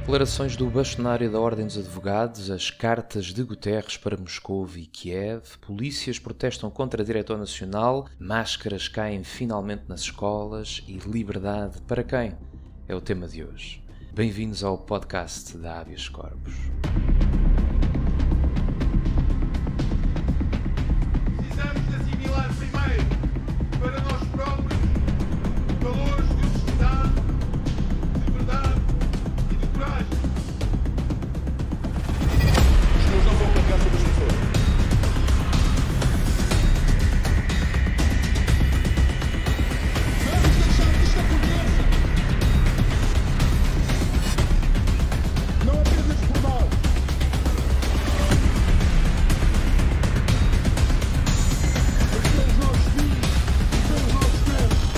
Declarações do bastonário da Ordem dos Advogados, as cartas de Guterres para Moscou e Kiev, polícias protestam contra a diretor nacional, máscaras caem finalmente nas escolas e liberdade para quem? É o tema de hoje. Bem-vindos ao podcast da Habeas Corpus. Precisamos de assimilar primeiro para nós próprios valores de honestidade, de verdade e de coragem. Os meus não vão carregar sobre as pessoas. Vamos deixar que isto aconteça. Não apenas por nós. Pelos nossos filhos e pelos nossos netos.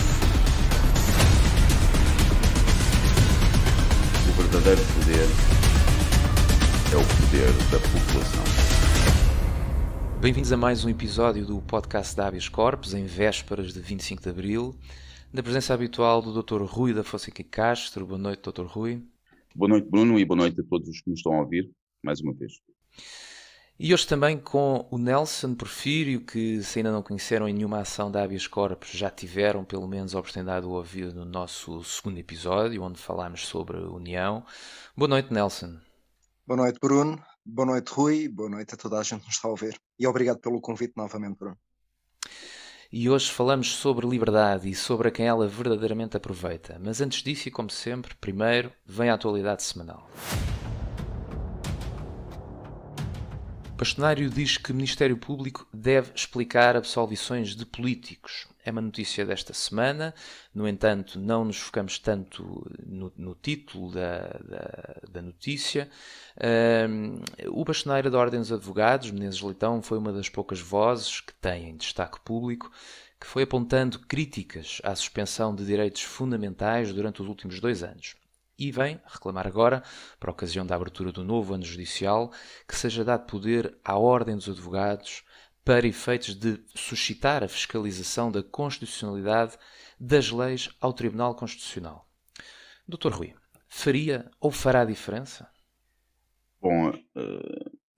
O verdadeiro poder é o poder da população. Bem-vindos a mais um episódio do podcast da Habeas Corpus, em vésperas de 25 de Abril, na presença habitual do Dr. Rui da Fonseca Castro. Boa noite, Dr. Rui. Boa noite, Bruno, e boa noite a todos os que nos estão a ouvir, mais uma vez. E hoje também com o Nelson Porfírio, que se ainda não conheceram em nenhuma ação da Habeas Corpus, já tiveram pelo menos a oportunidade de o ouvir no nosso segundo episódio, onde falámos sobre a União. Boa noite, Nelson. Boa noite, Bruno. Boa noite, Rui. Boa noite a toda a gente que nos está a ouvir. E obrigado pelo convite novamente, Bruno. E hoje falamos sobre liberdade e sobre a quem ela verdadeiramente aproveita. Mas antes disso, e como sempre, primeiro vem a atualidade semanal. O bastonário diz que o Ministério Público deve explicar absolvições de políticos. É uma notícia desta semana, no entanto, não nos focamos tanto no título da notícia. O bastonário da Ordem dos Advogados, Menezes Leitão, foi uma das poucas vozes que têm destaque público, que foi apontando críticas à suspensão de direitos fundamentais durante os últimos 2 anos. E vem reclamar agora, por ocasião da abertura do novo ano judicial, que seja dado poder à Ordem dos Advogados para efeitos de suscitar a fiscalização da constitucionalidade das leis ao Tribunal Constitucional. Dr. Rui, faria ou fará diferença? Bom,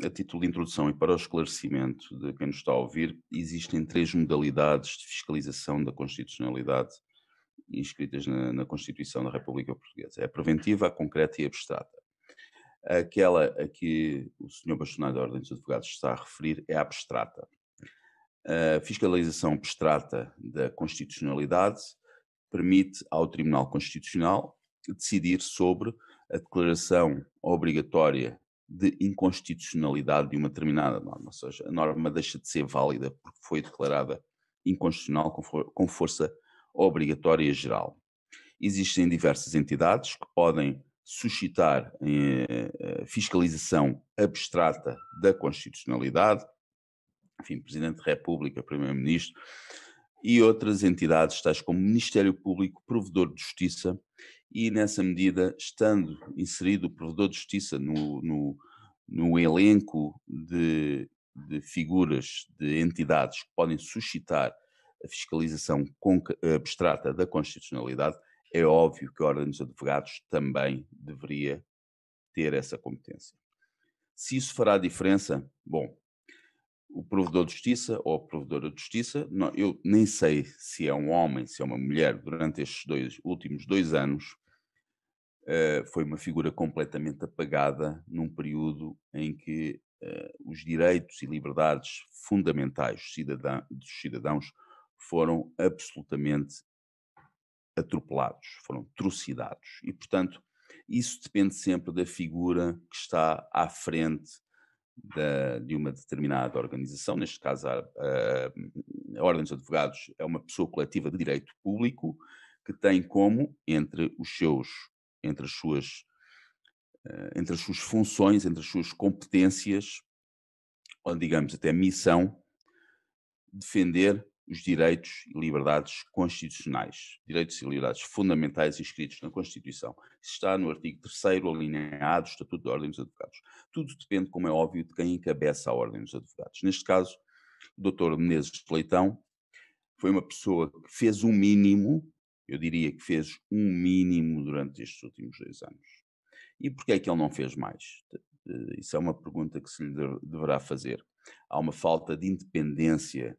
a título de introdução e para o esclarecimento de quem nos está a ouvir, existem 3 modalidades de fiscalização da constitucionalidade inscritas na Constituição da República Portuguesa. É a preventiva, a concreta e a abstrata. Aquela a que o Sr. Bastonário da Ordem dos Advogados está a referir é a abstrata. A fiscalização abstrata da constitucionalidade permite ao Tribunal Constitucional decidir sobre a declaração obrigatória de inconstitucionalidade de uma determinada norma, ou seja, a norma deixa de ser válida porque foi declarada inconstitucional com força obrigatória geral. Existem diversas entidades que podem suscitar fiscalização abstrata da constitucionalidade, enfim, Presidente da República, Primeiro-Ministro, e outras entidades, tais como Ministério Público, Provedor de Justiça, e nessa medida, estando inserido o Provedor de Justiça no elenco de figuras, de entidades que podem suscitar a fiscalização abstrata da constitucionalidade, é óbvio que a Ordem dos Advogados também deveria ter essa competência. Se isso fará diferença, bom, o Provedor de Justiça ou a Provedora de Justiça, eu nem sei se é um homem, se é uma mulher, durante estes últimos 2 anos, foi uma figura completamente apagada num período em que os direitos e liberdades fundamentais dos cidadãos foram absolutamente atropelados, foram trucidados. E, portanto, isso depende sempre da figura que está à frente de uma determinada organização. Neste caso, a Ordem dos Advogados é uma pessoa coletiva de direito público que tem como, entre as suas funções, entre as suas competências, ou digamos até missão, defender os direitos e liberdades constitucionais, direitos e liberdades fundamentais inscritos na Constituição. Isso está no artigo 3º, alínea A do Estatuto da Ordem dos Advogados. Tudo depende, como é óbvio, de quem encabeça a Ordem dos Advogados. Neste caso, o Dr. Menezes Leitão foi uma pessoa que fez um mínimo, eu diria que fez um mínimo durante estes últimos 2 anos. E porquê é que ele não fez mais? Isso é uma pergunta que se lhe deverá fazer. Há uma falta de independência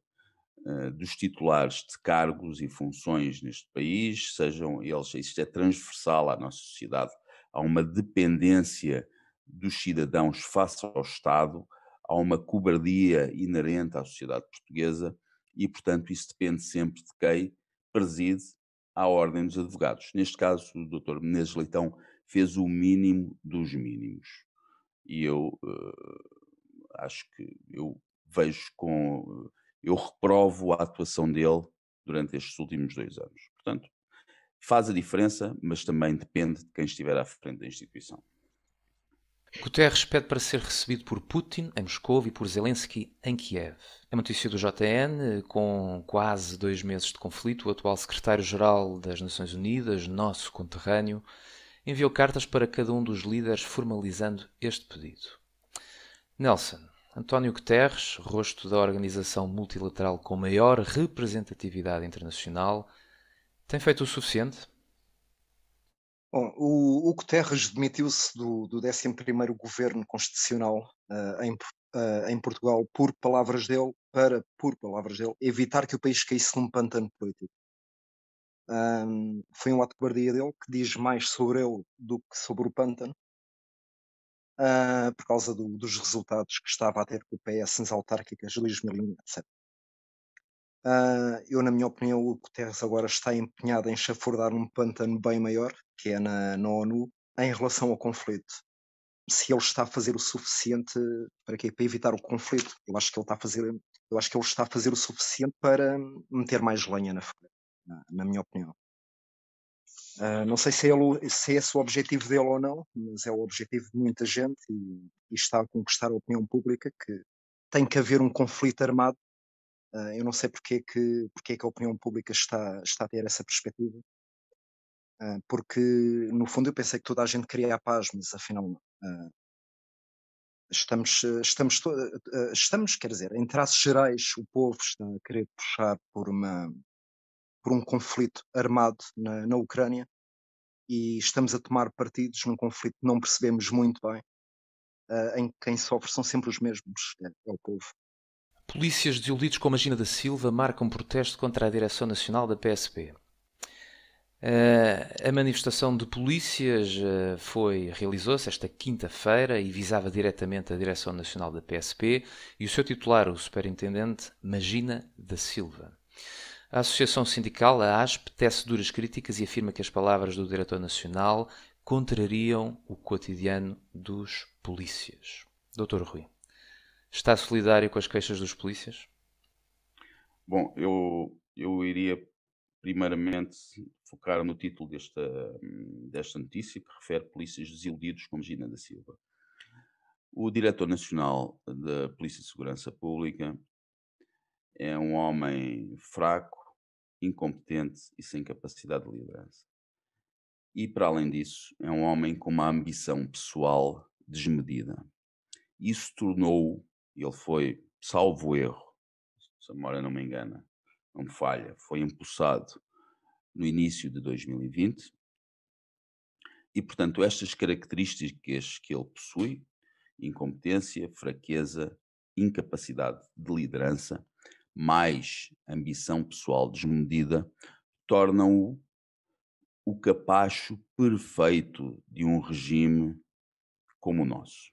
dos titulares de cargos e funções neste país, sejam eles, isto é transversal à nossa sociedade, há uma dependência dos cidadãos face ao Estado, há uma cobardia inerente à sociedade portuguesa e, portanto, isso depende sempre de quem preside a Ordem dos Advogados. Neste caso, o Dr. Menezes Leitão fez o mínimo dos mínimos. E eu acho que eu vejo com. Eu reprovo a atuação dele durante estes últimos 2 anos. Portanto, faz a diferença, mas também depende de quem estiver à frente da instituição. Guterres pede para ser recebido por Putin em Moscou e por Zelensky em Kiev. É uma notícia do JN, com quase 2 meses de conflito, o atual secretário-geral das Nações Unidas, nosso conterrâneo, enviou cartas para cada um dos líderes formalizando este pedido. Nelson, António Guterres, rosto da organização multilateral com maior representatividade internacional, tem feito o suficiente? Bom, o Guterres demitiu-se do 11º Governo Constitucional em Portugal por palavras dele, evitar que o país caísse num pântano político. Foi um ato de cobardia dele que diz mais sobre ele do que sobre o pântano, por causa dos resultados que estava a ter com o PS nas autárquicas de 2001, etc. Eu, na minha opinião, o Guterres agora está empenhado em chafurdar um pântano bem maior, que é na ONU, em relação ao conflito. Se ele está a fazer o suficiente para quê? Para evitar o conflito. Eu acho que ele está a fazer o suficiente para meter mais lenha na fogueira, na minha opinião. Não sei se é esse o objetivo dele ou não, mas é o objetivo de muita gente e está a conquistar a opinião pública que tem que haver um conflito armado. Eu não sei porque é que a opinião pública está a ter essa perspectiva, porque no fundo eu pensei que toda a gente queria a paz, mas afinal não. Estamos, quer dizer, em traços gerais, o povo está a querer puxar por um conflito armado na Ucrânia e estamos a tomar partidos num conflito que não percebemos muito bem, em que quem sofre são sempre os mesmos, é o povo. Polícias desiludidos com Magina da Silva marcam um protesto contra a direção nacional da PSP. A manifestação de polícias realizou-se esta quinta-feira e visava diretamente a direção nacional da PSP e o seu titular, o superintendente Magina da Silva. A Associação Sindical, a ASP, tece duras críticas e afirma que as palavras do diretor nacional contrariam o cotidiano dos polícias. Dr. Rui, está solidário com as queixas dos polícias? Bom, eu iria primeiramente focar no título desta notícia, que refere polícias desiludidos com Magina da Silva. O diretor nacional da Polícia de Segurança Pública é um homem fraco, incompetente e sem capacidade de liderança. E, para além disso, é um homem com uma ambição pessoal desmedida. Isso tornou, ele foi, salvo erro, se a memória não me engana, não me falha, foi empossado no início de 2020 e, portanto, estas características que ele possui, incompetência, fraqueza, incapacidade de liderança, mais ambição pessoal desmedida, tornam-o o capacho perfeito de um regime como o nosso.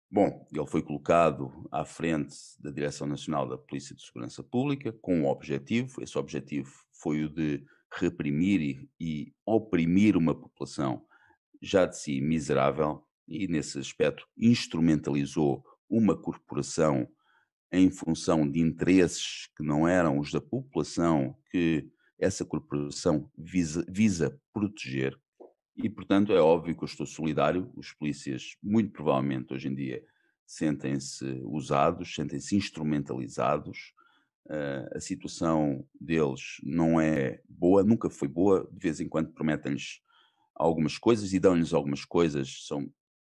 Bom, ele foi colocado à frente da Direção Nacional da Polícia de Segurança Pública com um objetivo. Esse objetivo foi o de reprimir e oprimir uma população já de si miserável e, nesse aspecto, instrumentalizou uma corporação em função de interesses que não eram os da população que essa corporação visa proteger. E, portanto, é óbvio que eu estou solidário. Os polícias, muito provavelmente, hoje em dia, sentem-se usados, sentem-se instrumentalizados. A situação deles não é boa, nunca foi boa. De vez em quando prometem-lhes algumas coisas e dão-lhes algumas coisas, são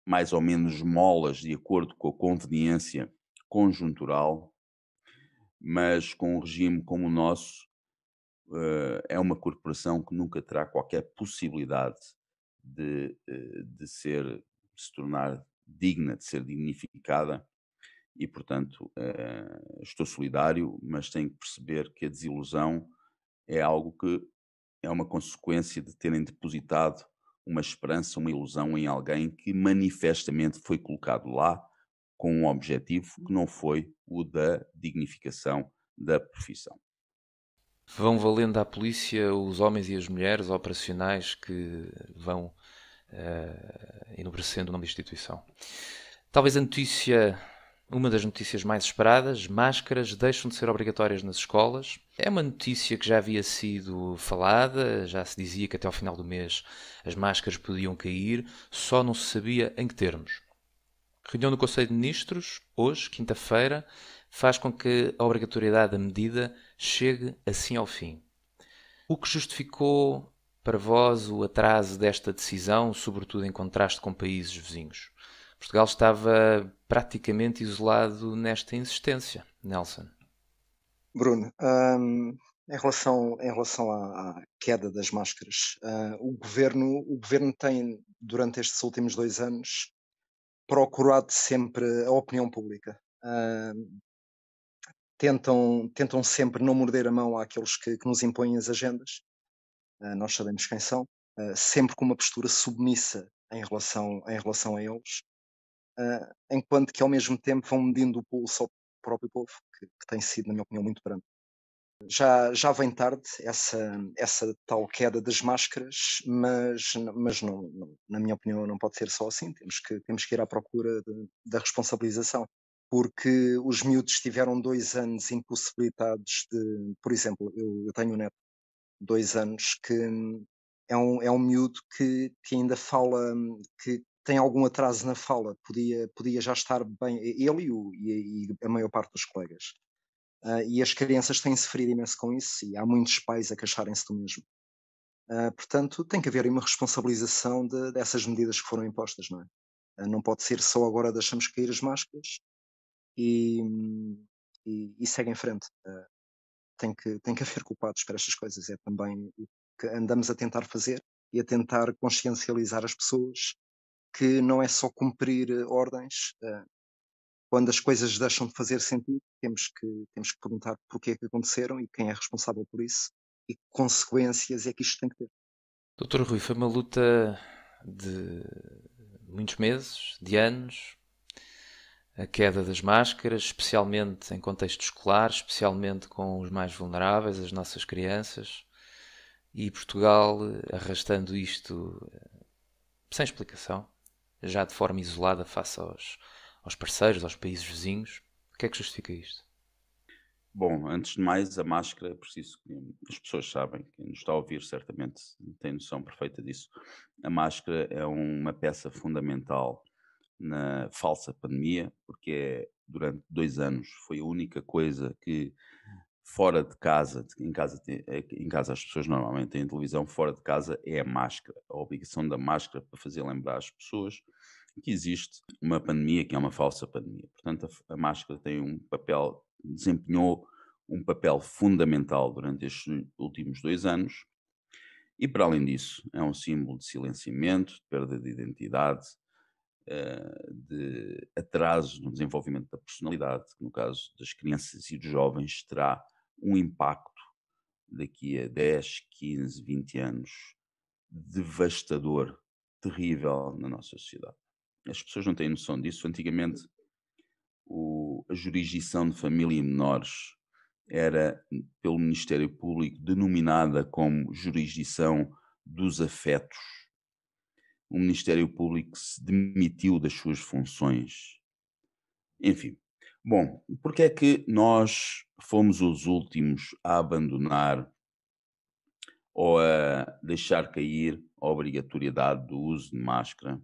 mais ou menos molas de acordo com a conveniência conjuntural, mas com um regime como o nosso, é uma corporação que nunca terá qualquer possibilidade de se tornar digna, de ser dignificada, e, portanto, estou solidário, mas tenho que perceber que a desilusão é algo que é uma consequência de terem depositado uma esperança, uma ilusão em alguém que manifestamente foi colocado lá com um objetivo que não foi o da dignificação da profissão. Vão valendo à polícia os homens e as mulheres operacionais que vão enobrecendo o nome da instituição. Talvez uma das notícias mais esperadas: máscaras deixam de ser obrigatórias nas escolas. É uma notícia que já havia sido falada, já se dizia que até ao final do mês as máscaras podiam cair, só não se sabia em que termos. Reunião do Conselho de Ministros, hoje, quinta-feira, faz com que a obrigatoriedade da medida chegue assim ao fim. O que justificou para vós o atraso desta decisão, sobretudo em contraste com países vizinhos? Portugal estava praticamente isolado nesta insistência, Nelson. Bruno, em relação à queda das máscaras, o governo tem, durante estes últimos 2 anos, procurado sempre a opinião pública. Tentam sempre não morder a mão àqueles que nos impõem as agendas. Nós sabemos quem são. Sempre com uma postura submissa em relação a eles. Enquanto que ao mesmo tempo vão medindo o pulso ao próprio povo, que tem sido, na minha opinião, muito perante. Já vem tarde essa tal queda das máscaras, mas na minha opinião, não pode ser só assim. Temos que ir à procura da responsabilização, porque os miúdos estiveram 2 anos impossibilitados de. Por exemplo, eu tenho um neto de 2 anos que é um miúdo que ainda fala, que tem algum atraso na fala, podia já estar bem, ele e a maior parte dos colegas. E as crianças têm sofrido imenso com isso, e há muitos pais a queixarem-se do mesmo. Portanto, tem que haver aí uma responsabilização dessas medidas que foram impostas, não é? Não pode ser só agora deixamos cair as máscaras e, e segue em frente. Tem que haver culpados para estas coisas. É também o que andamos a tentar fazer e a tentar consciencializar as pessoas que não é só cumprir ordens. Quando as coisas deixam de fazer sentido, temos que perguntar porquê é que aconteceram e quem é responsável por isso e que consequências é que isto tem que ter. Doutor Rui, foi uma luta de muitos meses, de anos, a queda das máscaras, especialmente em contexto escolar, especialmente com os mais vulneráveis, as nossas crianças, e Portugal arrastando isto sem explicação, já de forma isolada face aos parceiros, aos países vizinhos. O que é que justifica isto? Bom, antes de mais, a máscara, é preciso que as pessoas sabem, quem nos está a ouvir certamente tem noção perfeita disso. A máscara é uma peça fundamental na falsa pandemia, porque durante 2 anos foi a única coisa que fora de casa, em casa as pessoas normalmente têm televisão, fora de casa é a máscara, a obrigação da máscara para fazer lembrar as pessoas que existe uma pandemia que é uma falsa pandemia. Portanto, a máscara desempenhou um papel fundamental durante estes últimos 2 anos e, para além disso, é um símbolo de silenciamento, de perda de identidade, de atraso no desenvolvimento da personalidade, que no caso das crianças e dos jovens terá um impacto daqui a 10, 15, 20 anos devastador, terrível na nossa sociedade. As pessoas não têm noção disso. Antigamente, a jurisdição de família e menores era, pelo Ministério Público, denominada como jurisdição dos afetos. O Ministério Público se demitiu das suas funções. Enfim. Bom, porque é que nós fomos os últimos a abandonar ou a deixar cair a obrigatoriedade do uso de máscara?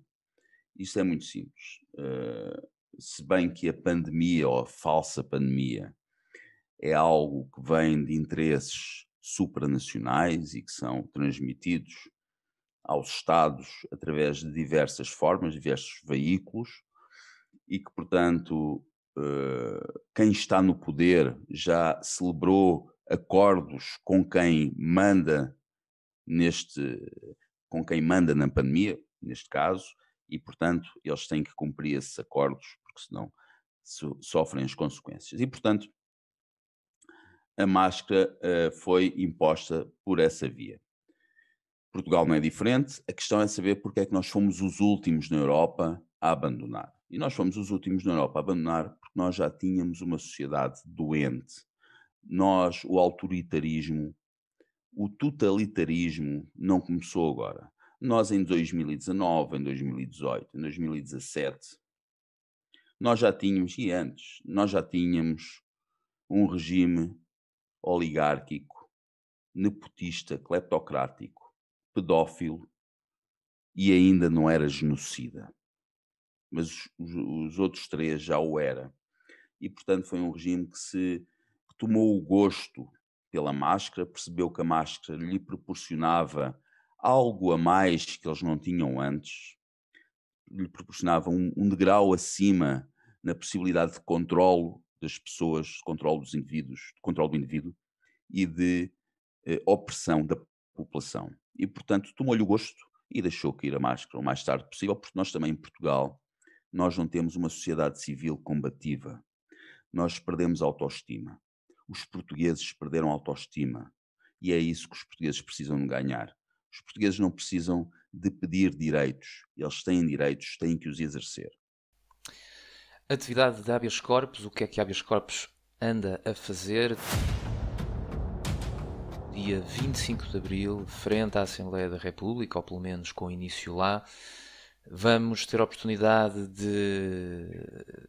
Isso é muito simples. Se bem que a pandemia ou a falsa pandemia é algo que vem de interesses supranacionais e que são transmitidos aos Estados através de diversas formas, diversos veículos, e que, portanto, quem está no poder já celebrou acordos com quem manda com quem manda na pandemia, neste caso, e, portanto, eles têm que cumprir esses acordos, porque senão sofrem as consequências. E, portanto, a máscara foi imposta por essa via. Portugal não é diferente, a questão é saber porque é que nós fomos os últimos na Europa a abandonar. E nós fomos os últimos na Europa a abandonar porque nós já tínhamos uma sociedade doente. Nós, o autoritarismo, o totalitarismo não começou agora. Nós em 2019, em 2018, em 2017, nós já tínhamos, e antes, nós já tínhamos um regime oligárquico, nepotista, cleptocrático, pedófilo e ainda não era genocida. Mas os outros três já o era. E, portanto, foi um regime que tomou o gosto pela máscara, percebeu que a máscara lhe proporcionava algo a mais que eles não tinham antes, lhe proporcionava um degrau acima na possibilidade de controle das pessoas, de controle dos indivíduos, de controle do indivíduo e de opressão da população. E, portanto, tomou-lhe o gosto e deixou cair a máscara o mais tarde possível, porque nós também em Portugal, nós não temos uma sociedade civil combativa. Nós perdemos a autoestima. Os portugueses perderam a autoestima. E é isso que os portugueses precisam de ganhar. Os portugueses não precisam de pedir direitos. Eles têm direitos, têm que os exercer. Atividade de habeas corpus, o que é que habeas corpus anda a fazer? Dia 25 de Abril, frente à Assembleia da República, ou pelo menos com início lá, vamos ter a oportunidade de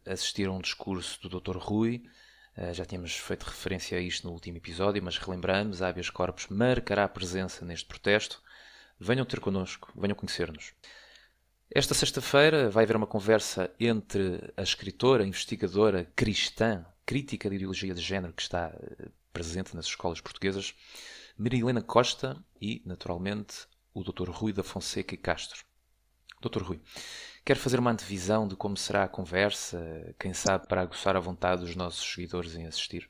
assistir a um discurso do Dr. Rui. Já tínhamos feito referência a isto no último episódio, mas relembramos, a habeas corpus marcará presença neste protesto. Venham ter connosco, venham conhecer-nos. Esta sexta-feira vai haver uma conversa entre a escritora, investigadora cristã, crítica de ideologia de género que está presente nas escolas portuguesas, Maria Helena Costa e, naturalmente, o Dr. Rui da Fonseca e Castro. Dr. Rui, quer fazer uma antevisão de como será a conversa, quem sabe para aguçar a vontade dos nossos seguidores em assistir?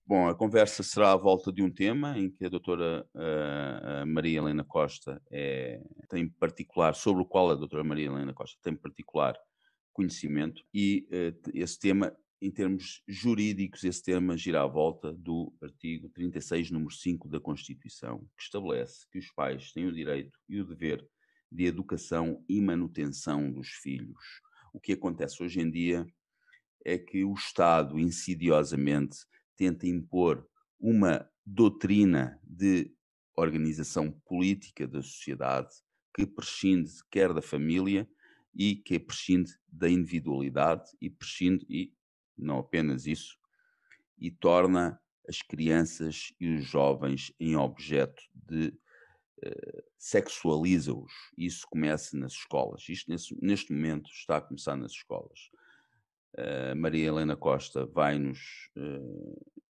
Bom, a conversa será à volta de um tema em que a doutora Maria Helena Costa tem particular, sobre o qual a doutora Maria Helena Costa tem particular conhecimento e esse tema, em termos jurídicos, esse tema gira à volta do artigo 36, número 5 da Constituição, que estabelece que os pais têm o direito e o dever de educação e manutenção dos filhos. O que acontece hoje em dia é que o Estado, insidiosamente, tenta impor uma doutrina de organização política da sociedade que prescinde quer da família e que prescinde da individualidade e não apenas isso, e torna as crianças e os jovens em objeto de sexualiza-os. Isso começa nas escolas. Isto neste momento está a começar nas escolas. Maria Helena Costa vai-nos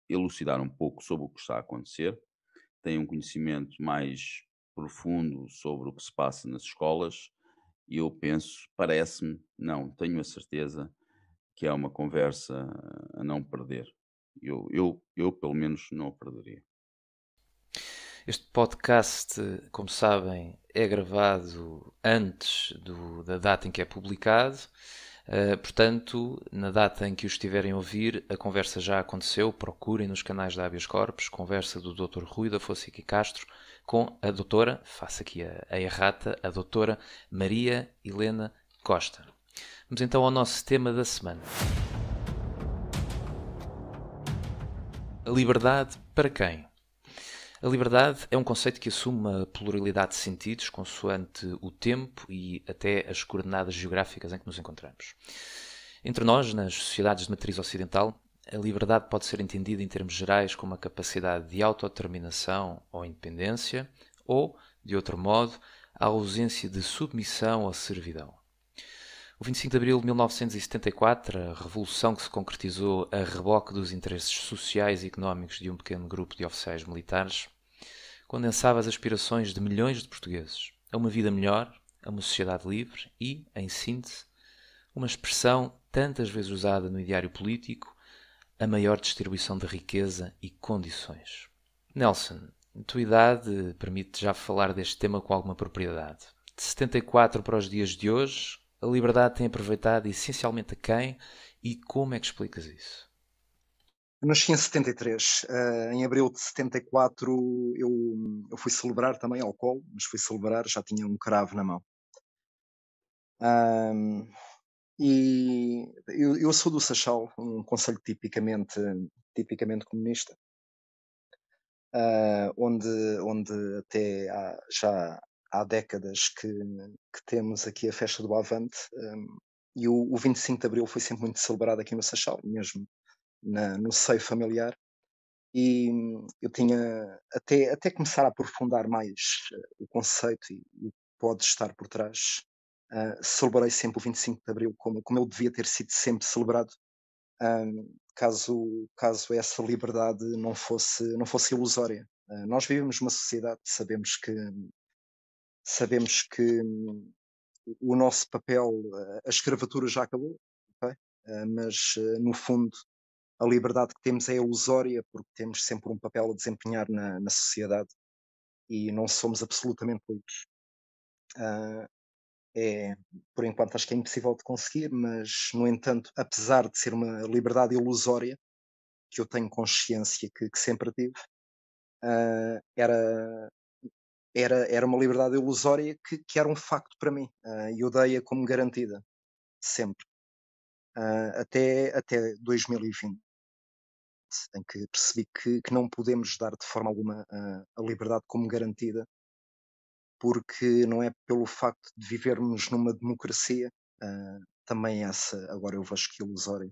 elucidar um pouco sobre o que está a acontecer, tem um conhecimento mais profundo sobre o que se passa nas escolas e eu penso, parece-me, não, tenho a certeza que é uma conversa a não perder. Eu pelo menos não a perderia. Este podcast, como sabem, é gravado antes da data em que é publicado. Portanto, na data em que o estiverem a ouvir, a conversa já aconteceu. Procurem nos canais da habeas corpus, conversa do Dr. Rui da Fonseca e Castro com a doutora, faço aqui a errata, a doutora Maria Helena Costa. Vamos então ao nosso tema da semana. A liberdade para quem? A liberdade é um conceito que assume uma pluralidade de sentidos consoante o tempo e até as coordenadas geográficas em que nos encontramos. Entre nós, nas sociedades de matriz ocidental, a liberdade pode ser entendida em termos gerais como a capacidade de autodeterminação ou independência, ou, de outro modo, a ausência de submissão ou servidão. O 25 de abril de 1974, a revolução que se concretizou a reboque dos interesses sociais e económicos de um pequeno grupo de oficiais militares, condensava as aspirações de milhões de portugueses a uma vida melhor, a uma sociedade livre e, em síntese, uma expressão tantas vezes usada no ideário político, a maior distribuição de riqueza e condições. Nelson, A tua idade permite já falar deste tema com alguma propriedade. De 74 para os dias de hoje, a liberdade tem aproveitado essencialmente a quem e como é que explicas isso? Eu nasci em 73. Em abril de 74 eu fui celebrar também ao colo, mas fui celebrar, já tinha um cravo na mão. Ahm, eu sou do Seixal, um concelho tipicamente comunista, onde até já há décadas que temos aqui a festa do Avante, e o 25 de Abril foi sempre muito celebrado aqui no Seixal, mesmo no seio familiar. E eu tinha até começar a aprofundar mais o conceito e o que pode estar por trás, celebrei sempre o 25 de Abril como ele devia ter sido sempre celebrado, caso essa liberdade não fosse ilusória. Nós vivemos numa sociedade, sabemos que o nosso papel, a escravatura já acabou, ok? Mas no fundo a liberdade que temos é ilusória, porque temos sempre um papel a desempenhar na sociedade e não somos absolutamente livres. Ah, é, por enquanto, acho que é impossível de conseguir, mas, no entanto, apesar de ser uma liberdade ilusória, que eu tenho consciência que sempre tive, ah, era uma liberdade ilusória que era um facto para mim, e eu dei-a como garantida, sempre, até 2020. Em que percebi que não podemos dar de forma alguma a liberdade como garantida, porque não é pelo facto de vivermos numa democracia, também essa agora eu vejo que ilusória,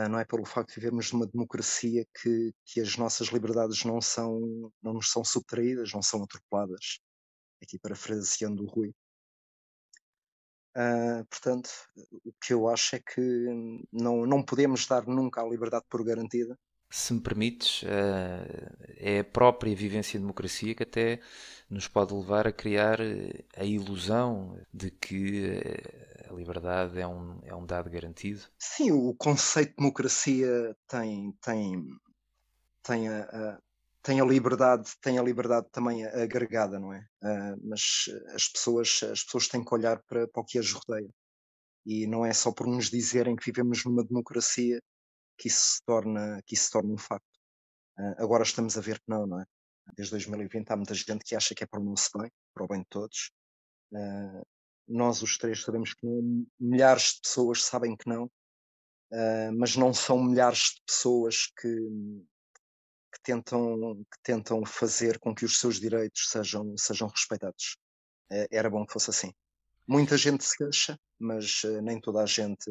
não é pelo facto de vivermos numa democracia que as nossas liberdades não nos são subtraídas, não são atropeladas, aqui parafraseando o Rui. Portanto, o que eu acho é que não podemos dar nunca a liberdade por garantida. Se me permites, é a própria vivência em democracia que até nos pode levar a criar a ilusão de que a liberdade é um dado garantido. Sim, o conceito de democracia tem a liberdade também agregada, não é? Mas as pessoas têm que olhar para o que as rodeia. E não é só por nos dizerem que vivemos numa democracia que isso se torna um facto. Agora estamos a ver que não é? Desde 2020 há muita gente que acha que é para o nosso bem, para o bem de todos. Ah, Nós os três sabemos que não, milhares de pessoas sabem que não, mas não são milhares de pessoas que tentam fazer com que os seus direitos sejam respeitados. Era bom que fosse assim. Muita gente se queixa, mas nem toda a gente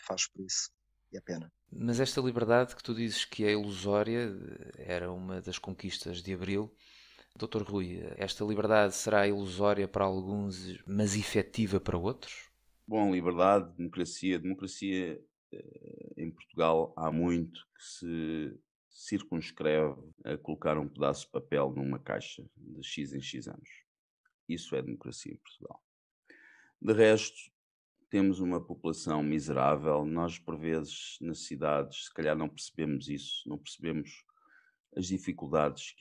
faz por isso. E é pena. Mas esta liberdade que tu dizes que é ilusória era uma das conquistas de Abril. Doutor Rui, esta liberdade será ilusória para alguns, mas efetiva para outros? Bom, liberdade, democracia em Portugal há muito que se circunscreve a colocar um pedaço de papel numa caixa de X em X anos. Isso é democracia em Portugal. De resto, temos uma população miserável. Nós, por vezes, nas cidades, se calhar não percebemos isso, não percebemos as dificuldades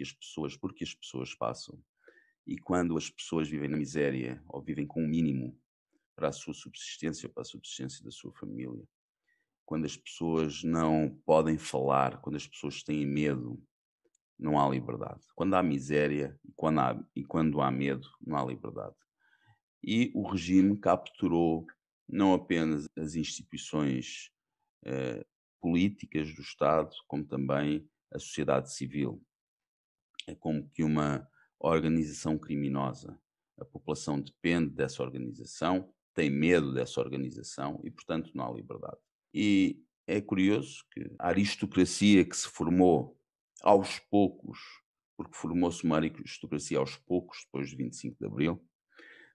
porque as pessoas passam. E quando as pessoas vivem na miséria ou vivem com o mínimo para a sua subsistência, para a subsistência da sua família, quando as pessoas não podem falar, quando as pessoas têm medo, não há liberdade. Quando há miséria e quando há medo, não há liberdade. E o regime capturou não apenas as instituições políticas do Estado, como também a sociedade civil. É como que uma organização criminosa. A população depende dessa organização, tem medo dessa organização e, portanto, não há liberdade. E é curioso que a aristocracia que se formou aos poucos, porque formou-se uma aristocracia aos poucos, depois de 25 de Abril,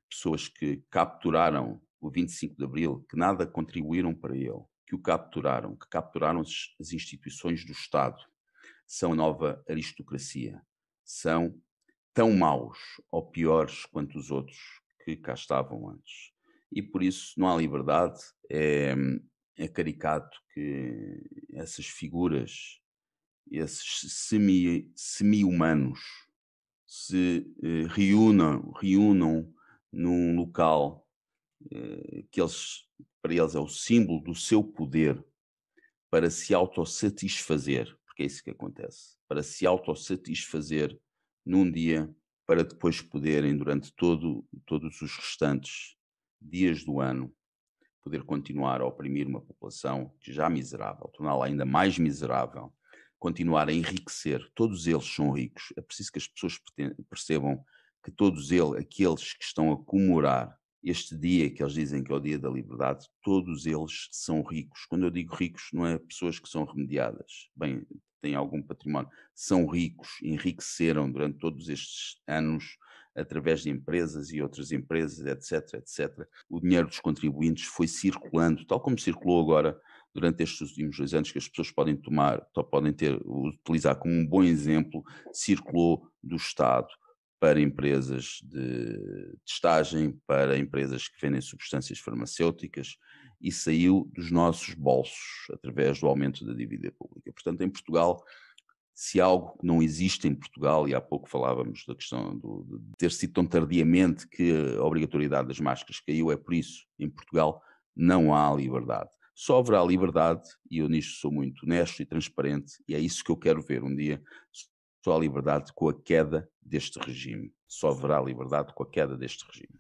pessoas que capturaram o 25 de Abril, que nada contribuíram para ele, que capturaram as instituições do Estado, são a nova aristocracia. São tão maus ou piores quanto os outros que cá estavam antes. E por isso não há liberdade. É caricato que essas figuras esses semi-humanos se reúnam num local que para eles é o símbolo do seu poder para se autossatisfazer, porque é isso que acontece, para se autossatisfazer num dia, para depois poderem, durante todos os restantes dias do ano, poder continuar a oprimir uma população que já é miserável, torná-la ainda mais miserável, continuar a enriquecer. Todos eles são ricos. É preciso que as pessoas percebam que todos aqueles que estão a comemorar este dia que eles dizem que é o dia da liberdade, todos eles são ricos. Quando eu digo ricos, não é pessoas que são remediadas, bem, têm algum património, são ricos, enriqueceram durante todos estes anos através de empresas e outras empresas, etc, etc. O dinheiro dos contribuintes foi circulando, tal como circulou agora durante estes últimos 2 anos, que as pessoas podem utilizar como um bom exemplo, circulou do Estado para empresas de testagem, para empresas que vendem substâncias farmacêuticas e saiu dos nossos bolsos através do aumento da dívida pública. Portanto, em Portugal, se algo que não existe em Portugal, e há pouco falávamos da questão de ter sido tão tardiamente que a obrigatoriedade das máscaras caiu, é por isso, em Portugal não há liberdade. Só haverá liberdade, e eu nisto sou muito honesto e transparente, e é isso que eu quero ver um dia, só há liberdade com a queda deste regime. Só haverá liberdade com a queda deste regime.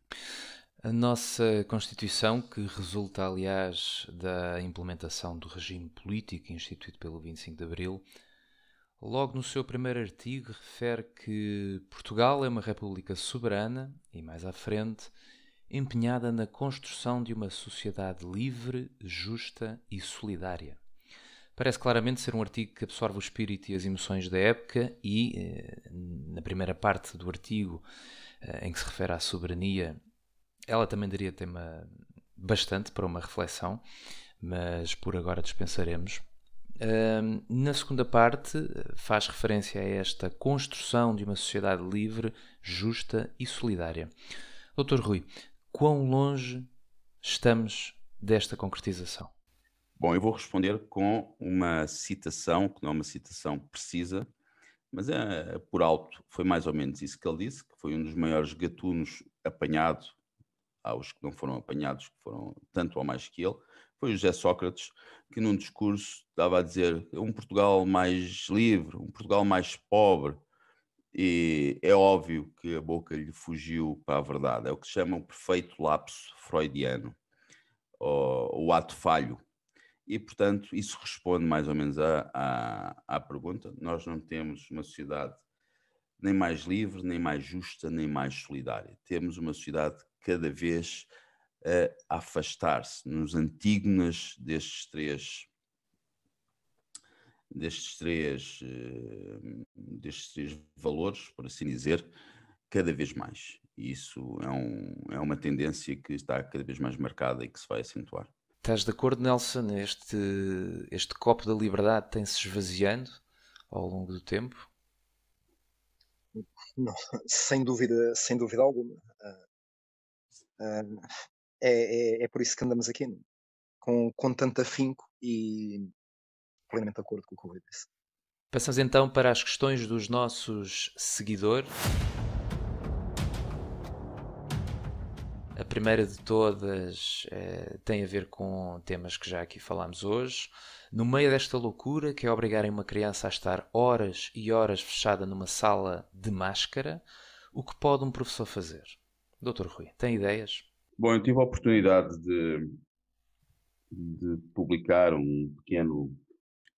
A nossa Constituição, que resulta, aliás, da implementação do regime político instituído pelo 25 de Abril, logo no seu primeiro artigo refere que Portugal é uma república soberana e, mais à frente, empenhada na construção de uma sociedade livre, justa e solidária. Parece claramente ser um artigo que absorve o espírito e as emoções da época e, na primeira parte do artigo, em que se refere à soberania, ela também daria tema bastante para uma reflexão, mas por agora dispensaremos. Na segunda parte, faz referência a esta construção de uma sociedade livre, justa e solidária. Dr. Rui, quão longe estamos desta concretização? Bom, eu vou responder com uma citação, que não é uma citação precisa, mas é por alto, foi mais ou menos isso que ele disse, que foi um dos maiores gatunos apanhado, há os que não foram apanhados, que foram tanto ou mais que ele, foi o José Sócrates, que num discurso estava a dizer um Portugal mais livre, um Portugal mais pobre, e é óbvio que a boca lhe fugiu para a verdade, é o que se chama o perfeito lapso freudiano, ou o ato falho. E, portanto, isso responde mais ou menos à pergunta. Nós não temos uma sociedade nem mais livre, nem mais justa, nem mais solidária. Temos uma sociedade cada vez a afastar-se nos antígonas destes três valores, por assim dizer, cada vez mais. E isso é uma tendência que está cada vez mais marcada e que se vai acentuar. Estás de acordo, Nelson? Este copo da liberdade tem-se esvaziando ao longo do tempo? Não, sem dúvida alguma. É por isso que andamos aqui, com tanto afinco e plenamente de acordo com o que o Rui disse. Passamos então para as questões dos nossos seguidores. A primeira de todas tem a ver com temas que já aqui falámos hoje. No meio desta loucura, que é obrigarem uma criança a estar horas e horas fechada numa sala de máscara, o que pode um professor fazer? Dr. Rui, tem ideias? Bom, eu tive a oportunidade de publicar um pequeno,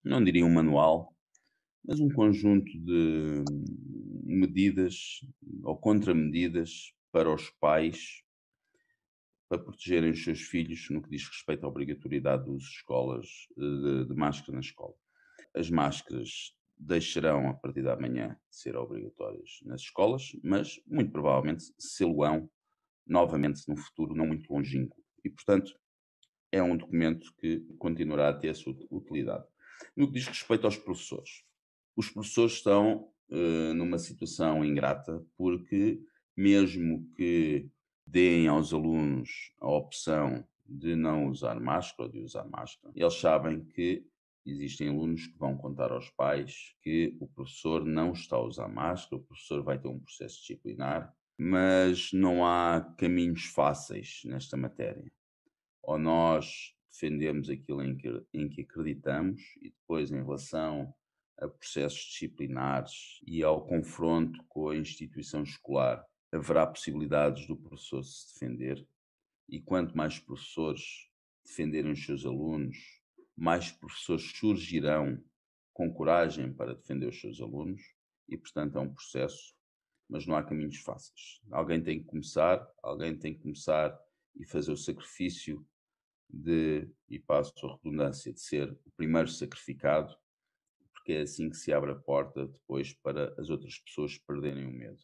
não diria um manual, mas um conjunto de medidas ou contramedidas para os pais para protegerem os seus filhos no que diz respeito à obrigatoriedade de uso de máscara na escola. As máscaras deixarão, a partir da manhã, de ser obrigatórias nas escolas, mas, muito provavelmente, se-lo-ão novamente num futuro não muito longínquo. E, portanto, é um documento que continuará a ter a sua utilidade. No que diz respeito aos professores, os professores estão numa situação ingrata porque, mesmo que deem aos alunos a opção de não usar máscara ou de usar máscara, eles sabem que Existem alunos que vão contar aos pais que o professor não está a usar máscara, o professor vai ter um processo disciplinar, mas não há caminhos fáceis nesta matéria. Ou nós defendemos aquilo em que acreditamos e depois, em relação a processos disciplinares e ao confronto com a instituição escolar, haverá possibilidades do professor se defender, e quanto mais professores defenderem os seus alunos, mais professores surgirão com coragem para defender os seus alunos, e portanto é um processo, mas não há caminhos fáceis. Alguém tem que começar e fazer o sacrifício e passo a redundância, de ser o primeiro sacrificado, porque é assim que se abre a porta depois para as outras pessoas perderem o medo.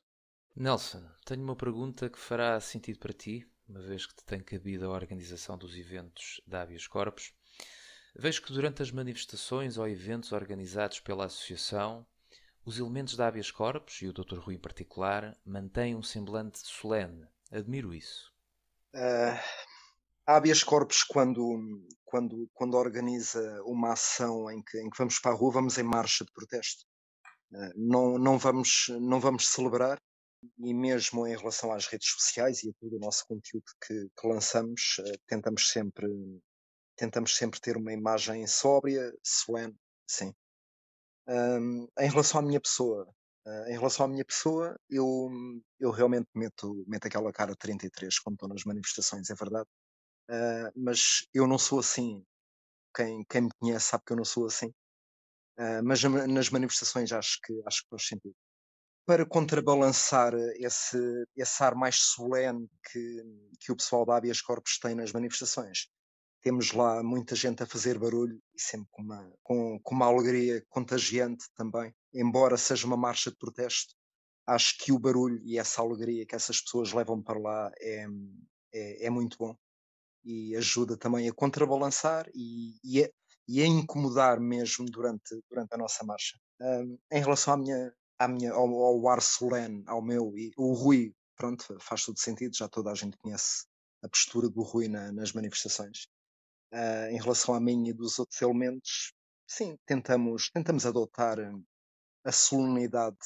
Nelson, tenho uma pergunta que fará sentido para ti, uma vez que te tem cabido a organização dos eventos da Habeas Corpus. Vejo que durante as manifestações ou eventos organizados pela Associação, os elementos da Habeas Corpus, e o Dr. Rui em particular, mantêm um semblante solene. Admiro isso. A Habeas Corpus, quando organiza uma ação em que vamos para a rua, vamos em marcha de protesto. Não vamos celebrar, e mesmo em relação às redes sociais e a todo o nosso conteúdo que lançamos, tentamos sempre ter uma imagem sóbria, solene, sim. Em relação à minha pessoa, eu realmente meto aquela cara 33 quando estou nas manifestações, é verdade. Mas eu não sou assim. Quem me conhece sabe que eu não sou assim. Mas nas manifestações acho que faz sentido. Para contrabalançar esse ar mais solene que o pessoal da Habeas Corpus tem nas manifestações, temos lá muita gente a fazer barulho e sempre com uma alegria contagiante também. Embora seja uma marcha de protesto, acho que o barulho e essa alegria que essas pessoas levam para lá é muito bom e ajuda também a contrabalançar e a incomodar mesmo durante a nossa marcha. Em relação ao ar solene, ao meu, e o Rui, pronto, faz todo sentido, já toda a gente conhece a postura do Rui nas manifestações. Em relação a mim e dos outros elementos, sim, tentamos adotar a solenidade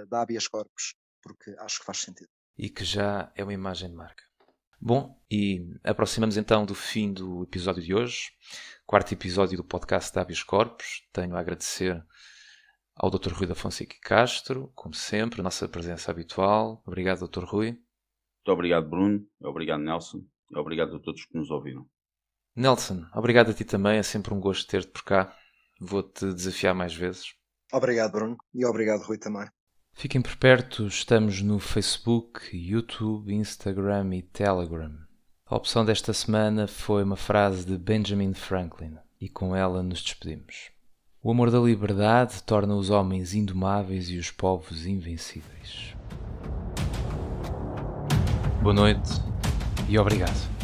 da Habeas Corpus, porque acho que faz sentido. E que já é uma imagem de marca. Bom, e aproximamos então do fim do episódio de hoje, quarto episódio do podcast da Habeas Corpus. Tenho a agradecer ao Dr. Rui da Fonseca Castro, como sempre, a nossa presença habitual. Obrigado, Dr. Rui. Muito obrigado, Bruno. Obrigado, Nelson. E obrigado a todos que nos ouviram. Nelson, obrigado a ti também. É sempre um gosto ter-te por cá. Vou-te desafiar mais vezes. Obrigado, Bruno. E obrigado, Rui, também. Fiquem por perto, estamos no Facebook, YouTube, Instagram e Telegram. A opção desta semana foi uma frase de Benjamin Franklin e com ela nos despedimos. O amor da liberdade torna os homens indomáveis e os povos invencíveis. Boa noite e obrigado.